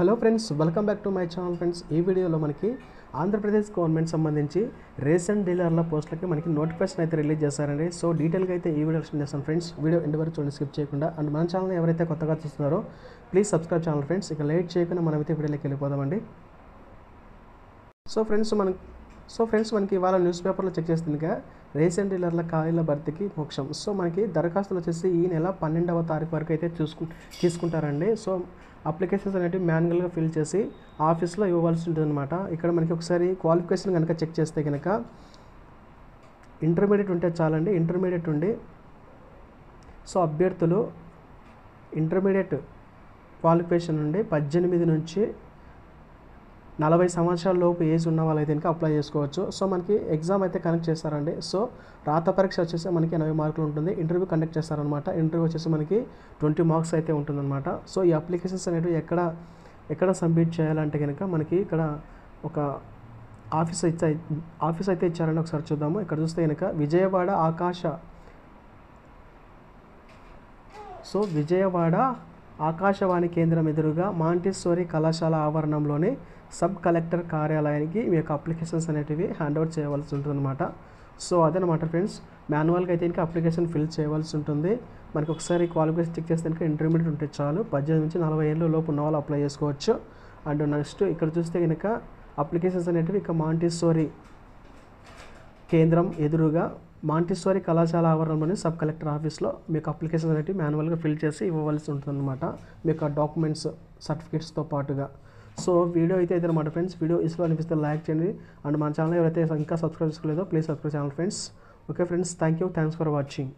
Hello friends, welcome back to my channel friends. ఈ వీడియోలో మనకి ఆంధ్రప్రదేశ్ గవర్నమెంట్ సంబంధించి రేషన్ డీలర్ల పోస్టులకి మనకి నోటిఫికేషన్ అయితే రిలీజ్ చేశారండి. సో డీటెయిల్గా అయితే ఈ వీడియో ఎక్స్ప్లెయిన్ చేస్తాను ఫ్రెండ్స్. వీడియో ఎండ్ వరకు చూడండి, స్కిప్ చేయకుండా. అండ్ మన ఛానల్ ఎవరైతే కొత్తగా చూస్తున్నారో ప్లీజ్ సబ్స్క్రైబ్ ఛానల్ ఫ్రెండ్స్. ఇక లేట్ చేయకుండా మనమైతే వీడియోలోకి వెళ్ళిపోదామండి. సో ఫ్రెండ్స్ మనకి ఇవాళ న్యూస్ పేపర్లో చెక్ చేస్తుందిగా రేషన్ డీలర్ల ఖాళీల భర్తీకి మోక్షం. సో మనకి దరఖాస్తులు వచ్చేసి ఈ నెల 12వ తారీఖు వరకు అయితే తీసుకుంటారండి. సో అప్లికేషన్స్ అనేటివి మాన్యువల్గా ఫిల్ చేసి ఆఫీస్లో ఇవ్వవలసి ఉంటుంది అనమాట. ఇక్కడ మనకి ఒకసారి క్వాలిఫికేషన్ కనుక చెక్ చేస్తే కనుక ఇంటర్మీడియట్ ఉంటే చాలండి. ఇంటర్మీడియట్ ఉండి సో అభ్యర్థులు ఇంటర్మీడియట్ క్వాలిఫికేషన్ నుండి 18 నుంచి 40 సంవత్సరాల లోపు ఏజ్ ఉన్న వాళ్ళైతే కనుక అప్లై చేసుకోవచ్చు. సో మనకి ఎగ్జామ్ అయితే కండక్ట్ చేస్తారండి. సో రాత పరీక్ష వచ్చేసి మనకి 80 మార్కులు ఉంటుంది. ఇంటర్వ్యూ కండక్ట్ చేస్తారనమాట. ఇంటర్వ్యూ వచ్చేసి మనకి 20 మార్క్స్ అయితే ఉంటుందన్నమాట. సో ఈ అప్లికేషన్స్ అనేవి ఎక్కడ సబ్మిట్ చేయాలంటే కనుక మనకి ఇక్కడ ఒక ఆఫీస్ అయితే ఇచ్చారండి. ఒకసారి చూద్దాము. ఇక్కడ చూస్తే కనుక విజయవాడ ఆకాశవాణి కేంద్రం ఎదురుగా మాంటిస్సోరీ కళాశాల ఆవరణంలోని సబ్ కలెక్టర్ కార్యాలయానికి మీ యొక్క అప్లికేషన్స్ అనేటివి హ్యాండ్ ఓవర్ చేయవలసి ఉంటుందన్నమాట. సో అదనమాట ఫ్రెండ్స్, మాన్యువల్గా అయితే ఇంకా అప్లికేషన్ ఫిల్ చేయవలసి ఉంటుంది. మనకి ఒకసారి క్వాలిఫికేషన్ చెక్ చేస్తే కనుక ఇంటర్మీడియట్ ఉంటే చాలు. 18 నుంచి 40 ఏళ్ళ లోపు ఉన్న వాళ్ళు అప్లై చేసుకోవచ్చు. అండ్ నెక్స్ట్ ఇక్కడ చూస్తే కనుక అప్లికేషన్స్ అనేటివి ఇక మాంటిస్సోరీ కేంద్రం ఎదురుగా మాంటిస్సోరీ కళాశాల ఆవరణలోని సబ్ కలెక్టర్ ఆఫీస్లో మీకు అప్లికేషన్ అనేవి మాన్యువల్గా ఫిల్ చేసి ఇవ్వవలసి ఉంటుందన్నమాట. మీకు డాక్యుమెంట్స్ సర్టిఫికేట్స్తో పాటుగా. సో వీడియో అయితే ఇదన్నమాట ఫ్రెండ్స్. వీడియో ఇష్టం అనిపిస్తే లైక్ చేయండి. అండ్ మన ఛానల్ ఎవరైతే ఇంకా సబ్స్క్రైబ్ చేసుకోలేదో please subscribe channel friends. Okay friends, thanks for watching.